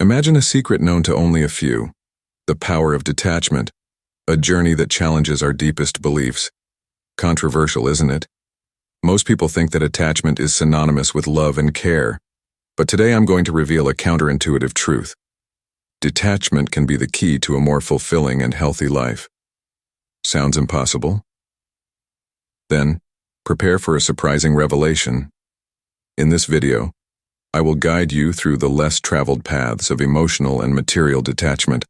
Imagine a secret known to only a few, the power of detachment, a journey that challenges our deepest beliefs. Controversial, isn't it? Most people think that attachment is synonymous with love and care, but today I'm going to reveal a counterintuitive truth. Detachment can be the key to a more fulfilling and healthy life. Sounds impossible? Then, prepare for a surprising revelation. In this video, I will guide you through the less traveled paths of emotional and material detachment,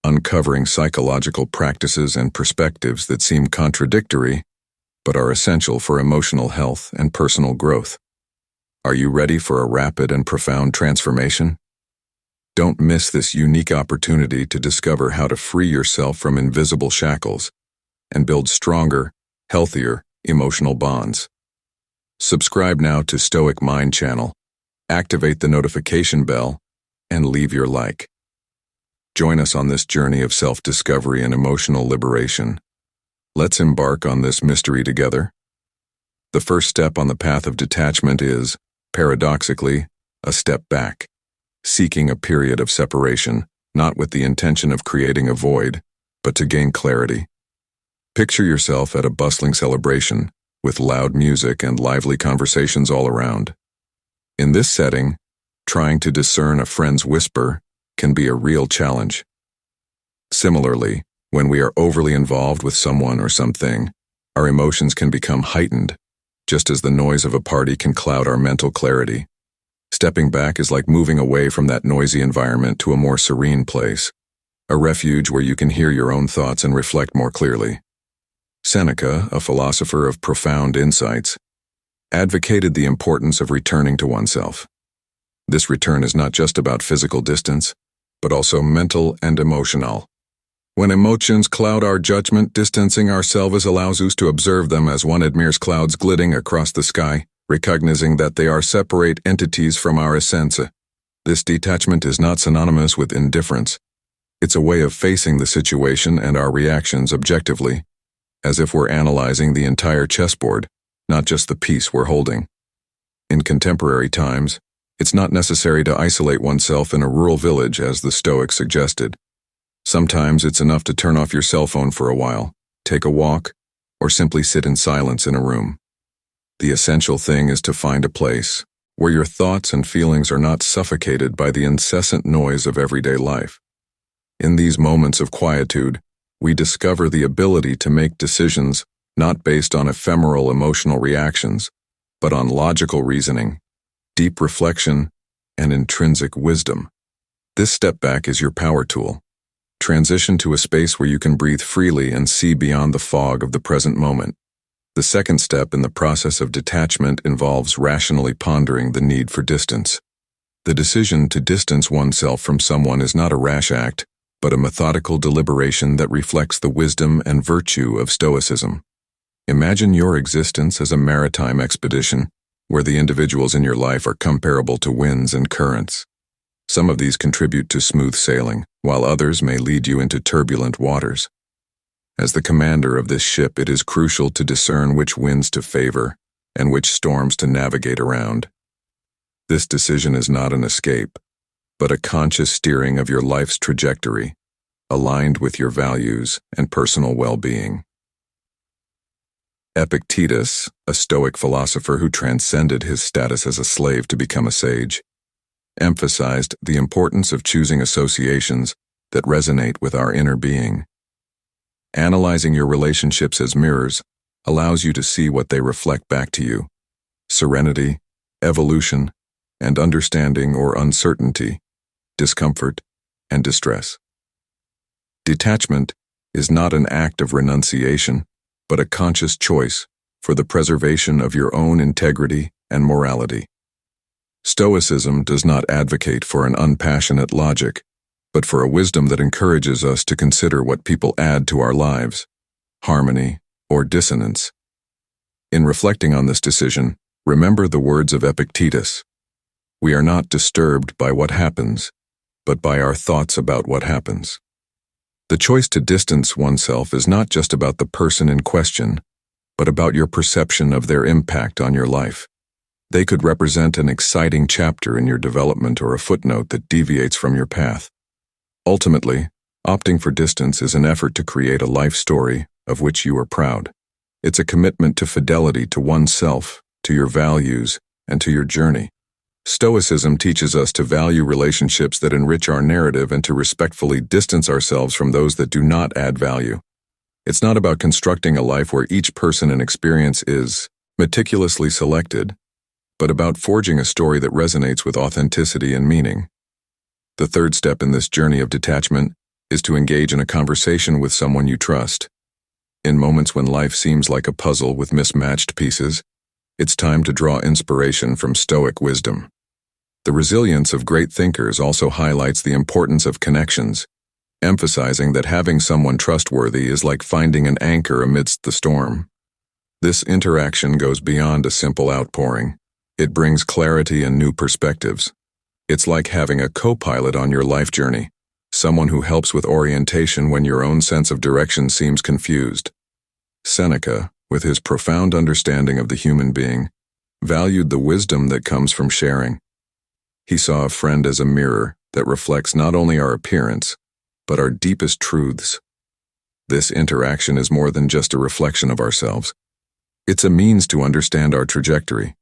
uncovering psychological practices and perspectives that seem contradictory, but are essential for emotional health and personal growth. Are you ready for a rapid and profound transformation? Don't miss this unique opportunity to discover how to free yourself from invisible shackles and build stronger, healthier emotional bonds. Subscribe now to Stoic Mind channel, activate the notification bell, and leave your like. Join us on this journey of self-discovery and emotional liberation. Let's embark on this mystery together. The first step on the path of detachment is, paradoxically, a step back, seeking a period of separation, not with the intention of creating a void, but to gain clarity. Picture yourself at a bustling celebration, with loud music and lively conversations all around. In this setting, trying to discern a friend's whisper can be a real challenge. Similarly, when we are overly involved with someone or something, our emotions can become heightened, just as the noise of a party can cloud our mental clarity. Stepping back is like moving away from that noisy environment to a more serene place, a refuge where you can hear your own thoughts and reflect more clearly. Seneca, a philosopher of profound insights, advocated the importance of returning to oneself. This return is not just about physical distance, but also mental and emotional. When emotions cloud our judgment, distancing ourselves allows us to observe them as one admires clouds gliding across the sky, recognizing that they are separate entities from our essence. This detachment is not synonymous with indifference. It's a way of facing the situation and our reactions objectively, as if we're analyzing the entire chessboard, not just the piece we're holding. In contemporary times, it's not necessary to isolate oneself in a rural village as the Stoics suggested. Sometimes it's enough to turn off your cell phone for a while, take a walk, or simply sit in silence in a room. The essential thing is to find a place where your thoughts and feelings are not suffocated by the incessant noise of everyday life. In these moments of quietude, we discover the ability to make decisions not based on ephemeral emotional reactions, but on logical reasoning, deep reflection, and intrinsic wisdom. This step back is your power tool. Transition to a space where you can breathe freely and see beyond the fog of the present moment. The second step in the process of detachment involves rationally pondering the need for distance. The decision to distance oneself from someone is not a rash act, but a methodical deliberation that reflects the wisdom and virtue of Stoicism. Imagine your existence as a maritime expedition, where the individuals in your life are comparable to winds and currents. Some of these contribute to smooth sailing, while others may lead you into turbulent waters. As the commander of this ship, it is crucial to discern which winds to favor and which storms to navigate around. This decision is not an escape, but a conscious steering of your life's trajectory, aligned with your values and personal well-being. Epictetus, a Stoic philosopher who transcended his status as a slave to become a sage, emphasized the importance of choosing associations that resonate with our inner being. Analyzing your relationships as mirrors allows you to see what they reflect back to you: serenity, evolution, and understanding or uncertainty, discomfort, and distress. Detachment is not an act of renunciation, but a conscious choice for the preservation of your own integrity and morality. Stoicism does not advocate for an unpassionate logic, but for a wisdom that encourages us to consider what people add to our lives, harmony or dissonance. In reflecting on this decision, remember the words of Epictetus: "We are not disturbed by what happens, but by our thoughts about what happens." The choice to distance oneself is not just about the person in question, but about your perception of their impact on your life. They could represent an exciting chapter in your development or a footnote that deviates from your path. Ultimately, opting for distance is an effort to create a life story of which you are proud. It's a commitment to fidelity to oneself, to your values, and to your journey. Stoicism teaches us to value relationships that enrich our narrative and to respectfully distance ourselves from those that do not add value. It's not about constructing a life where each person and experience is meticulously selected, but about forging a story that resonates with authenticity and meaning. The third step in this journey of detachment is to engage in a conversation with someone you trust. In moments when life seems like a puzzle with mismatched pieces, it's time to draw inspiration from Stoic wisdom. The resilience of great thinkers also highlights the importance of connections, emphasizing that having someone trustworthy is like finding an anchor amidst the storm. This interaction goes beyond a simple outpouring. It brings clarity and new perspectives. It's like having a co-pilot on your life journey, someone who helps with orientation when your own sense of direction seems confused. Seneca, with his profound understanding of the human being, valued the wisdom that comes from sharing. He saw a friend as a mirror that reflects not only our appearance, but our deepest truths. This interaction is more than just a reflection of ourselves. It's a means to understand our trajectory.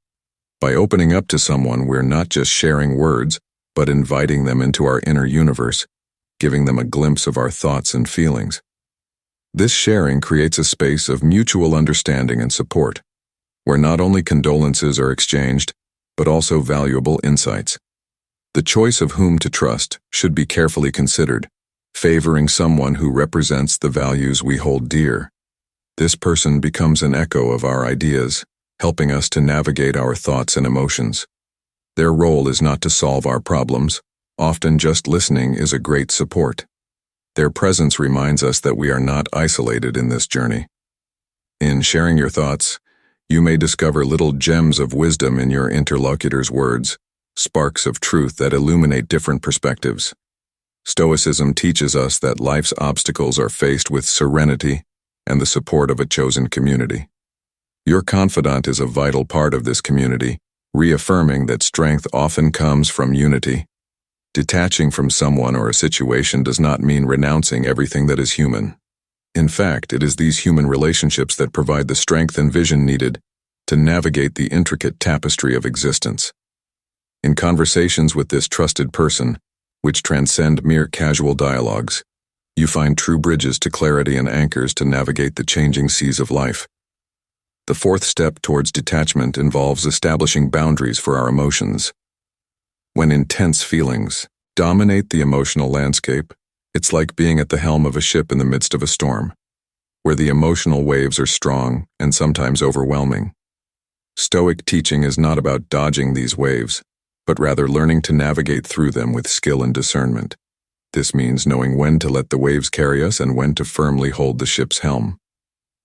By opening up to someone, we're not just sharing words, but inviting them into our inner universe, giving them a glimpse of our thoughts and feelings. This sharing creates a space of mutual understanding and support, where not only condolences are exchanged, but also valuable insights. The choice of whom to trust should be carefully considered, favoring someone who represents the values we hold dear. This person becomes an echo of our ideas, helping us to navigate our thoughts and emotions. Their role is not to solve our problems. Often just listening is a great support. Their presence reminds us that we are not isolated in this journey. In sharing your thoughts, you may discover little gems of wisdom in your interlocutor's words, sparks of truth that illuminate different perspectives. Stoicism teaches us that life's obstacles are faced with serenity and the support of a chosen community. Your confidant is a vital part of this community, reaffirming that strength often comes from unity. Detaching from someone or a situation does not mean renouncing everything that is human. In fact, it is these human relationships that provide the strength and vision needed to navigate the intricate tapestry of existence. In conversations with this trusted person, which transcend mere casual dialogues, you find true bridges to clarity and anchors to navigate the changing seas of life. The fourth step towards detachment involves establishing boundaries for our emotions. When intense feelings dominate the emotional landscape, it's like being at the helm of a ship in the midst of a storm, where the emotional waves are strong and sometimes overwhelming. Stoic teaching is not about dodging these waves, but rather learning to navigate through them with skill and discernment. This means knowing when to let the waves carry us and when to firmly hold the ship's helm.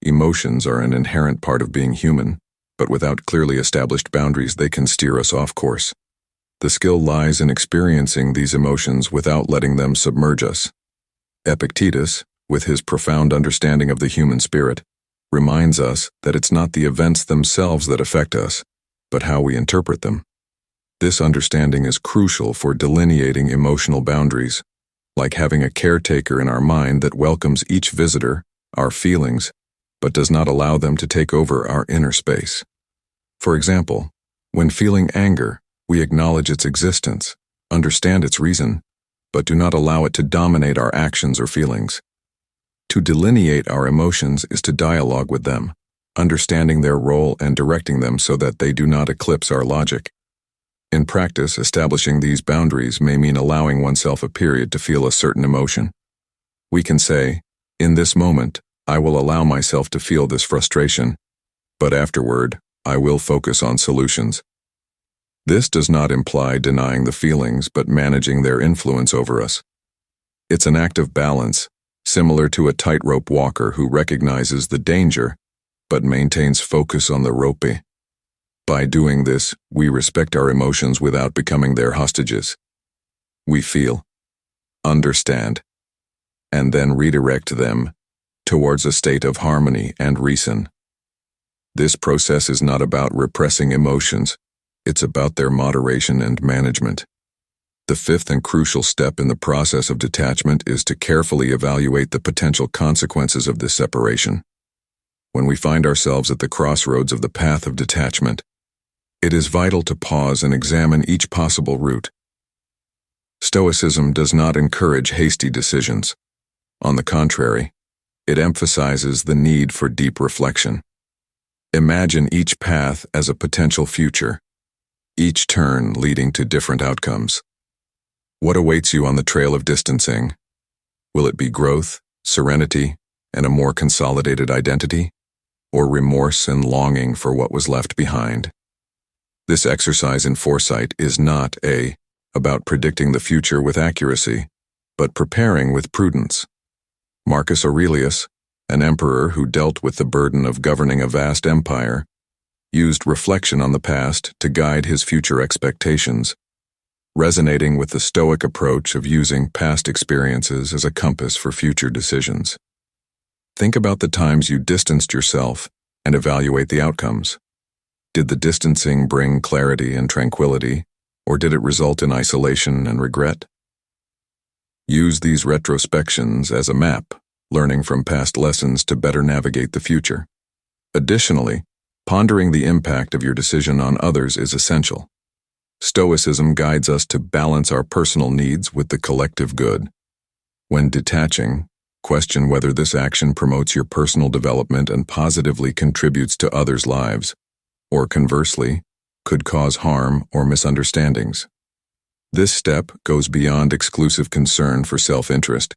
Emotions are an inherent part of being human, but without clearly established boundaries, they can steer us off course. The skill lies in experiencing these emotions without letting them submerge us. Epictetus, with his profound understanding of the human spirit, reminds us that it's not the events themselves that affect us, but how we interpret them. This understanding is crucial for delineating emotional boundaries, like having a caretaker in our mind that welcomes each visitor, our feelings, but does not allow them to take over our inner space. For example, when feeling anger, we acknowledge its existence, understand its reason, but do not allow it to dominate our actions or feelings. To delineate our emotions is to dialogue with them, understanding their role and directing them so that they do not eclipse our logic. In practice, establishing these boundaries may mean allowing oneself a period to feel a certain emotion. We can say, "In this moment, I will allow myself to feel this frustration, but afterward, I will focus on solutions." This does not imply denying the feelings, but managing their influence over us. It's an act of balance, similar to a tightrope walker who recognizes the danger, but maintains focus on the rope. By doing this, we respect our emotions without becoming their hostages. We feel, understand, and then redirect them towards a state of harmony and reason. This process is not about repressing emotions, It's about their moderation and management. The fifth and crucial step in the process of detachment is to carefully evaluate the potential consequences of this separation. When we find ourselves at the crossroads of the path of detachment, it is vital to pause and examine each possible route. Stoicism does not encourage hasty decisions. On the contrary, it emphasizes the need for deep reflection. Imagine each path as a potential future, each turn leading to different outcomes. What awaits you on the trail of distancing? Will it be growth, serenity, and a more consolidated identity, or remorse and longing for what was left behind? This exercise in foresight is not about predicting the future with accuracy, but preparing with prudence. Marcus Aurelius, an emperor who dealt with the burden of governing a vast empire, used reflection on the past to guide his future expectations, resonating with the Stoic approach of using past experiences as a compass for future decisions. Think about the times you distanced yourself and evaluate the outcomes. Did the distancing bring clarity and tranquility, or did it result in isolation and regret? Use these retrospections as a map, learning from past lessons to better navigate the future. Additionally, pondering the impact of your decision on others is essential. Stoicism guides us to balance our personal needs with the collective good. When detaching, question whether this action promotes your personal development and positively contributes to others' lives, or conversely, could cause harm or misunderstandings. This step goes beyond exclusive concern for self-interest.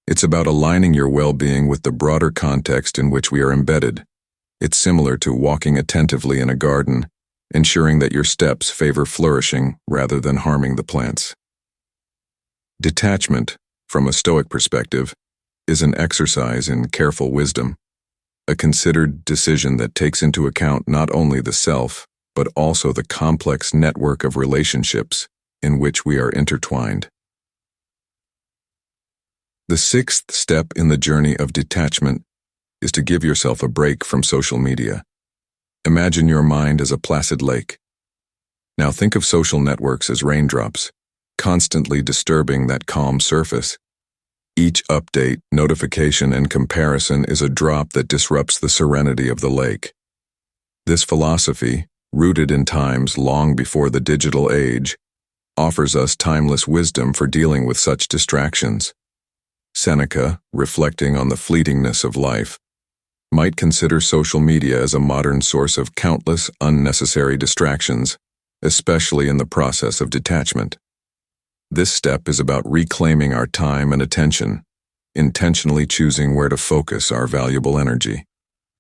It's about aligning your well-being with the broader context in which we are embedded. It's similar to walking attentively in a garden, ensuring that your steps favor flourishing rather than harming the plants. Detachment, from a Stoic perspective, is an exercise in careful wisdom, a considered decision that takes into account not only the self, but also the complex network of relationships in which we are intertwined. The sixth step in the journey of detachment is to give yourself a break from social media. Imagine your mind as a placid lake. Now think of social networks as raindrops, constantly disturbing that calm surface. Each update, notification, and comparison is a drop that disrupts the serenity of the lake. This philosophy, rooted in times long before the digital age, offers us timeless wisdom for dealing with such distractions. Seneca, reflecting on the fleetingness of life, might consider social media as a modern source of countless unnecessary distractions, especially in the process of detachment. This step is about reclaiming our time and attention, intentionally choosing where to focus our valuable energy.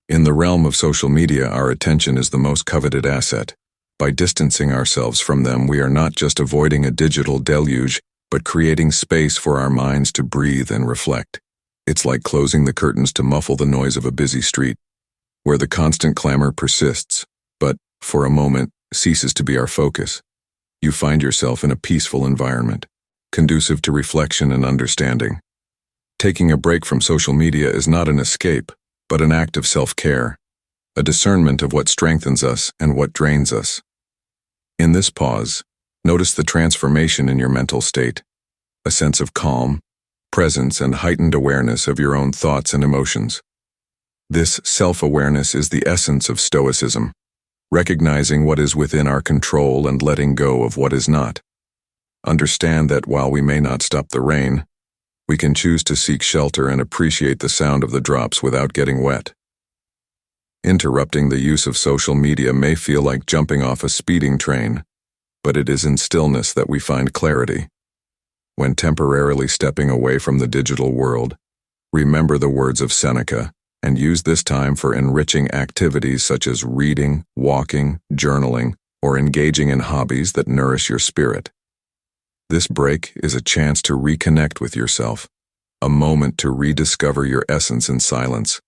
In the realm of social media, our attention is the most coveted asset. By distancing ourselves from them, we are not just avoiding a digital deluge, but creating space for our minds to breathe and reflect. It's like closing the curtains to muffle the noise of a busy street, where the constant clamor persists, but, for a moment, ceases to be our focus. You find yourself in a peaceful environment, conducive to reflection and understanding. Taking a break from social media is not an escape, but an act of self-care, a discernment of what strengthens us and what drains us. In this pause, notice the transformation in your mental state, a sense of calm, presence, and heightened awareness of your own thoughts and emotions. This self-awareness is the essence of Stoicism, recognizing what is within our control and letting go of what is not. Understand that while we may not stop the rain, we can choose to seek shelter and appreciate the sound of the drops without getting wet. Interrupting the use of social media may feel like jumping off a speeding train, but it is in stillness that we find clarity. When temporarily stepping away from the digital world, remember the words of Seneca and use this time for enriching activities such as reading, walking, journaling, or engaging in hobbies that nourish your spirit. This break is a chance to reconnect with yourself, a moment to rediscover your essence in silence,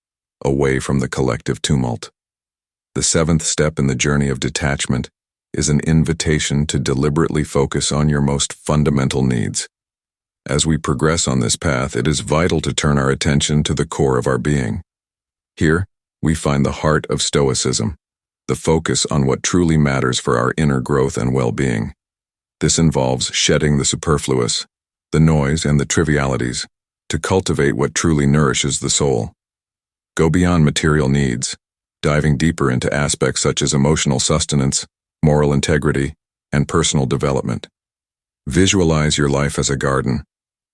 away from the collective tumult. The seventh step in the journey of detachment is an invitation to deliberately focus on your most fundamental needs. As we progress on this path, it is vital to turn our attention to the core of our being. Here, we find the heart of Stoicism, the focus on what truly matters for our inner growth and well-being. This involves shedding the superfluous, the noise and the trivialities, to cultivate what truly nourishes the soul. Go beyond material needs, diving deeper into aspects such as emotional sustenance, moral integrity, and personal development. Visualize your life as a garden.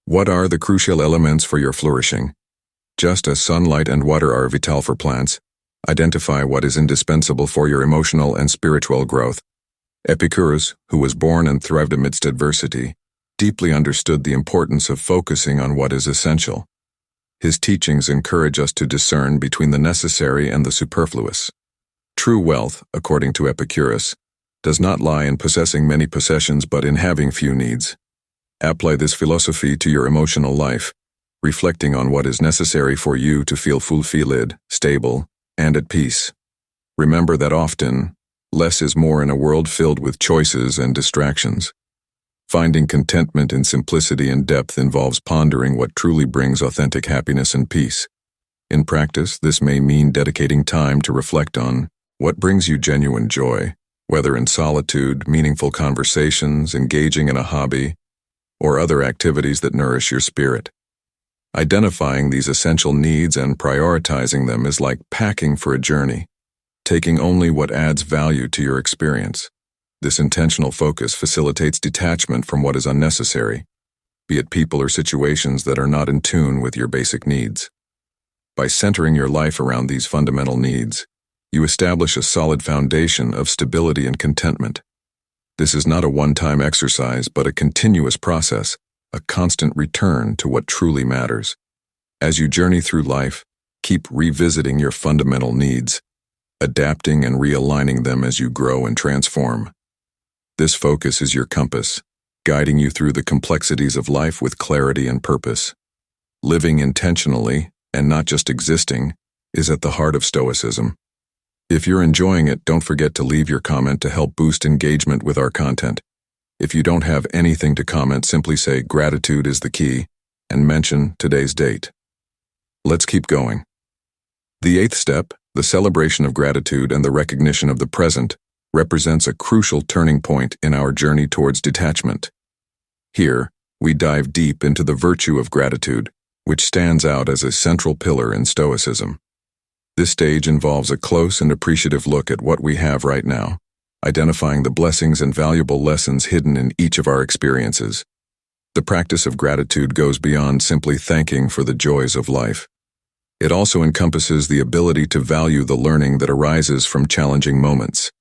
What are the crucial elements for your flourishing? Just as sunlight and water are vital for plants, identify what is indispensable for your emotional and spiritual growth. Epicurus, who was born and thrived amidst adversity, deeply understood the importance of focusing on what is essential. His teachings encourage us to discern between the necessary and the superfluous. True wealth, according to Epicurus, does not lie in possessing many possessions but in having few needs. Apply this philosophy to your emotional life, reflecting on what is necessary for you to feel fulfilled, stable, and at peace. Remember that often, less is more in a world filled with choices and distractions. Finding contentment in simplicity and depth involves pondering what truly brings authentic happiness and peace. In practice, this may mean dedicating time to reflect on what brings you genuine joy, whether in solitude, meaningful conversations, engaging in a hobby, or other activities that nourish your spirit. Identifying these essential needs and prioritizing them is like packing for a journey, taking only what adds value to your experience. This intentional focus facilitates detachment from what is unnecessary, be it people or situations that are not in tune with your basic needs. By centering your life around these fundamental needs, you establish a solid foundation of stability and contentment. This is not a one-time exercise, but a continuous process, a constant return to what truly matters. As you journey through life, keep revisiting your fundamental needs, adapting and realigning them as you grow and transform. This focus is your compass, guiding you through the complexities of life with clarity and purpose. Living intentionally, and not just existing, is at the heart of Stoicism. If you're enjoying it, don't forget to leave your comment to help boost engagement with our content. If you don't have anything to comment, simply say "gratitude is the key" and mention today's date. Let's keep going. The 8th step, the celebration of gratitude and the recognition of the present, represents a crucial turning point in our journey towards detachment. Here, we dive deep into the virtue of gratitude, which stands out as a central pillar in Stoicism. This stage involves a close and appreciative look at what we have right now, identifying the blessings and valuable lessons hidden in each of our experiences. The practice of gratitude goes beyond simply thanking for the joys of life. It also encompasses the ability to value the learning that arises from challenging moments.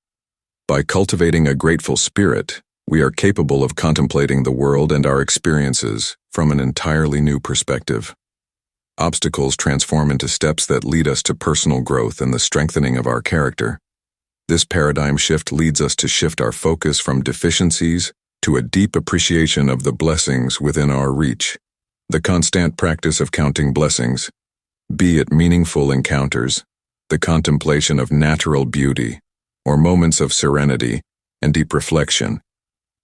By cultivating a grateful spirit, we are capable of contemplating the world and our experiences from an entirely new perspective. Obstacles transform into steps that lead us to personal growth and the strengthening of our character. This paradigm shift leads us to shift our focus from deficiencies to a deep appreciation of the blessings within our reach. The constant practice of counting blessings, be it meaningful encounters, the contemplation of natural beauty, or moments of serenity and deep reflection,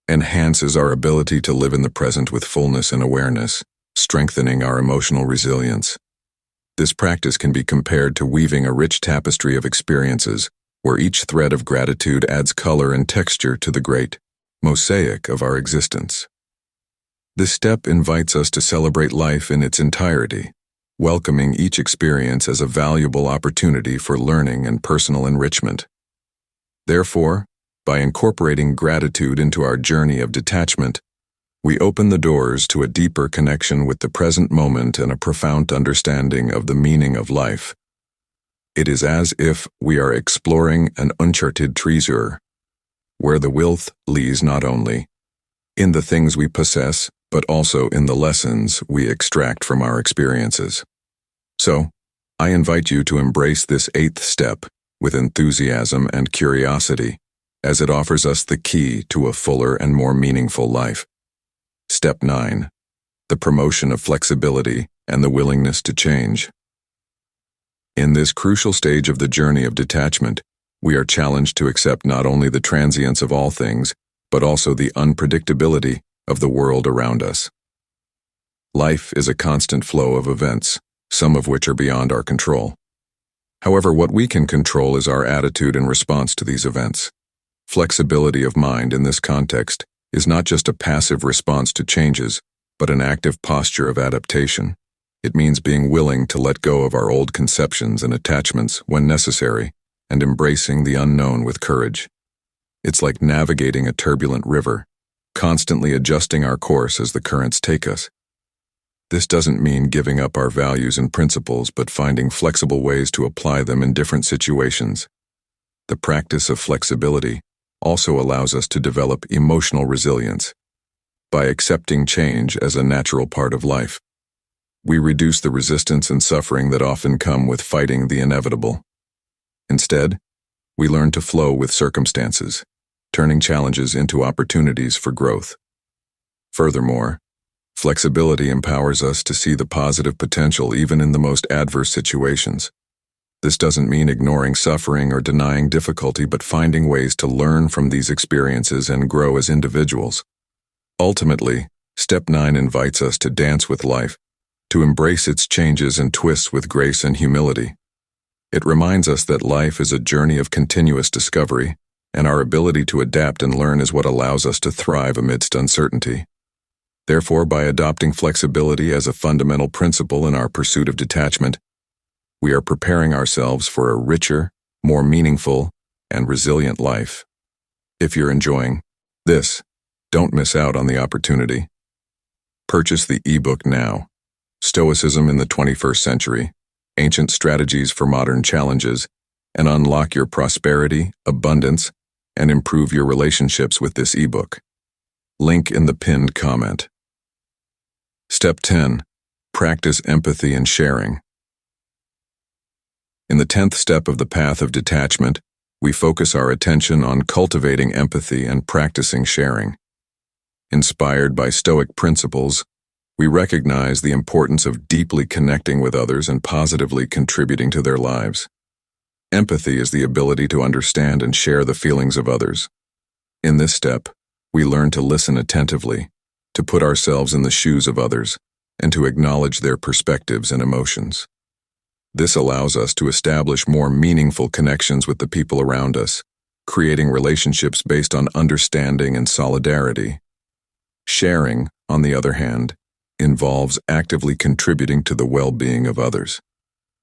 enhances our ability to live in the present with fullness and awareness, strengthening our emotional resilience. This practice can be compared to weaving a rich tapestry of experiences, where each thread of gratitude adds color and texture to the great mosaic of our existence. This step invites us to celebrate life in its entirety, welcoming each experience as a valuable opportunity for learning and personal enrichment. Therefore, by incorporating gratitude into our journey of detachment, we open the doors to a deeper connection with the present moment and a profound understanding of the meaning of life. It is as if we are exploring an uncharted treasure, where the wealth lies not only in the things we possess, but also in the lessons we extract from our experiences. So, I invite you to embrace this 8th step with enthusiasm and curiosity, as it offers us the key to a fuller and more meaningful life. Step 9. The promotion of flexibility and the willingness to change. In this crucial stage of the journey of detachment, we are challenged to accept not only the transience of all things, but also the unpredictability of the world around us. Life is a constant flow of events, some of which are beyond our control. However, what we can control is our attitude in response to these events. Flexibility of mind in this context is not just a passive response to changes, but an active posture of adaptation. It means being willing to let go of our old conceptions and attachments when necessary, and embracing the unknown with courage. It's like navigating a turbulent river, constantly adjusting our course as the currents take us. This doesn't mean giving up our values and principles, but finding flexible ways to apply them in different situations. The practice of flexibility also allows us to develop emotional resilience. By accepting change as a natural part of life, we reduce the resistance and suffering that often come with fighting the inevitable. Instead, we learn to flow with circumstances, turning challenges into opportunities for growth. Furthermore, flexibility empowers us to see the positive potential even in the most adverse situations. This doesn't mean ignoring suffering or denying difficulty, but finding ways to learn from these experiences and grow as individuals. Ultimately, Step 9 invites us to dance with life, to embrace its changes and twists with grace and humility. It reminds us that life is a journey of continuous discovery, and our ability to adapt and learn is what allows us to thrive amidst uncertainty. Therefore, by adopting flexibility as a fundamental principle in our pursuit of detachment, we are preparing ourselves for a richer, more meaningful, and resilient life. If you're enjoying this, don't miss out on the opportunity. Purchase the ebook now. Stoicism in the 21st Century, Ancient Strategies for Modern Challenges, and unlock your prosperity, abundance, and improve your relationships with this ebook. Link in the pinned comment. Step 10. Practice empathy and sharing. In the 10th step of the path of detachment, we focus our attention on cultivating empathy and practicing sharing. Inspired by Stoic principles, we recognize the importance of deeply connecting with others and positively contributing to their lives. Empathy is the ability to understand and share the feelings of others. In this step, we learn to listen attentively, to put ourselves in the shoes of others, and to acknowledge their perspectives and emotions. This allows us to establish more meaningful connections with the people around us, creating relationships based on understanding and solidarity. Sharing, on the other hand, involves actively contributing to the well-being of others.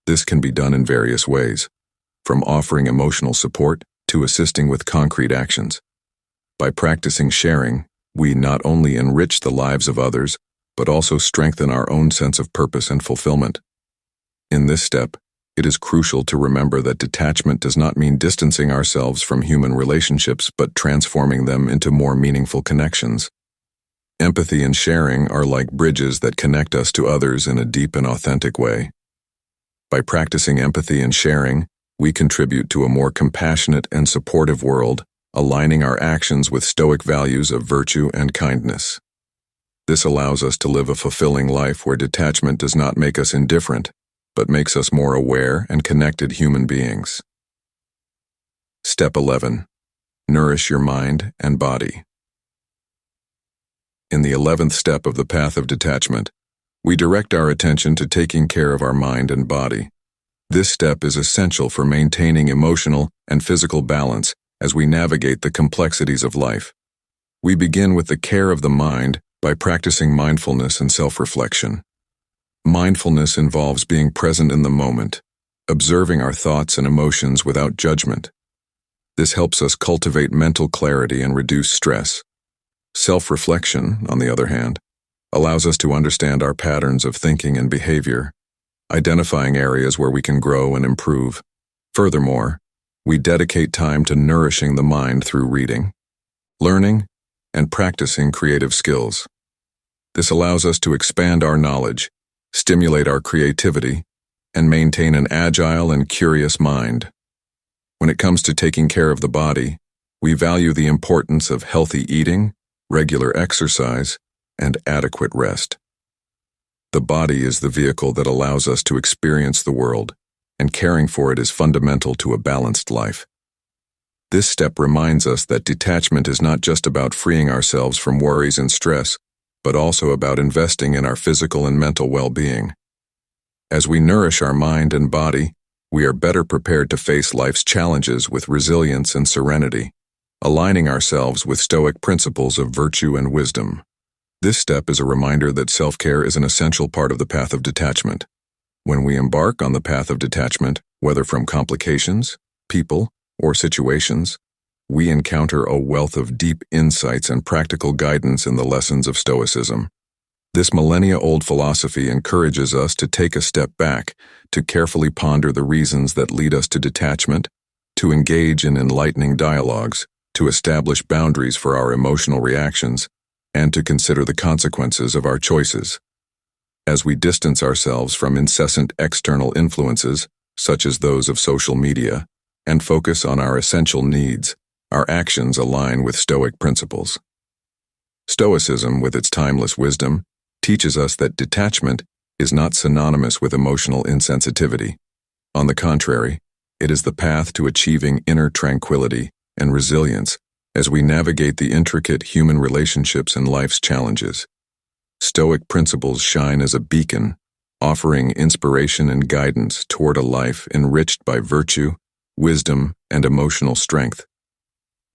This can be done in various ways, from offering emotional support to assisting with concrete actions. By practicing sharing, we not only enrich the lives of others, but also strengthen our own sense of purpose and fulfillment. In this step, it is crucial to remember that detachment does not mean distancing ourselves from human relationships, but transforming them into more meaningful connections. Empathy and sharing are like bridges that connect us to others in a deep and authentic way. By practicing empathy and sharing, we contribute to a more compassionate and supportive world, aligning our actions with Stoic values of virtue and kindness. This allows us to live a fulfilling life where detachment does not make us indifferent, but makes us more aware and connected human beings. Step 11. Nourish your mind and body. In the 11th step of the path of detachment, we direct our attention to taking care of our mind and body. This step is essential for maintaining emotional and physical balance as we navigate the complexities of life. We begin with the care of the mind by practicing mindfulness and self-reflection. Mindfulness involves being present in the moment, observing our thoughts and emotions without judgment. This helps us cultivate mental clarity and reduce stress. Self-reflection, on the other hand, allows us to understand our patterns of thinking and behavior, identifying areas where we can grow and improve. Furthermore, we dedicate time to nourishing the mind through reading, learning, and practicing creative skills. This allows us to expand our knowledge, stimulate our creativity, and maintain an agile and curious mind. When it comes to taking care of the body, we value the importance of healthy eating, regular exercise, and adequate rest. The body is the vehicle that allows us to experience the world, and caring for it is fundamental to a balanced life. This step reminds us that detachment is not just about freeing ourselves from worries and stress, but also about investing in our physical and mental well-being. As we nourish our mind and body, We are better prepared to face life's challenges with resilience and serenity, aligning ourselves with Stoic principles of virtue and wisdom. This step is a reminder that self-care is an essential part of the path of detachment. When we embark on the path of detachment, whether from complications, people, or situations, we encounter a wealth of deep insights and practical guidance in the lessons of Stoicism. This millennia-old philosophy encourages us to take a step back, to carefully ponder the reasons that lead us to detachment, to engage in enlightening dialogues, to establish boundaries for our emotional reactions, and to consider the consequences of our choices. As we distance ourselves from incessant external influences, such as those of social media, and focus on our essential needs, our actions align with Stoic principles. Stoicism, with its timeless wisdom, teaches us that detachment is not synonymous with emotional insensitivity. On the contrary, it is the path to achieving inner tranquility and resilience as we navigate the intricate human relationships and life's challenges. Stoic principles shine as a beacon, offering inspiration and guidance toward a life enriched by virtue, wisdom, and emotional strength.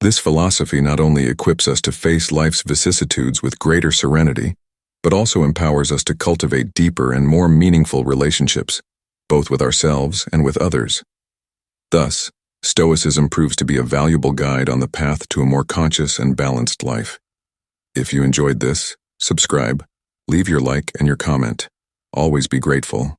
This philosophy not only equips us to face life's vicissitudes with greater serenity, but also empowers us to cultivate deeper and more meaningful relationships, both with ourselves and with others. Thus, Stoicism proves to be a valuable guide on the path to a more conscious and balanced life. If you enjoyed this, subscribe, leave your like and your comment. Always be grateful.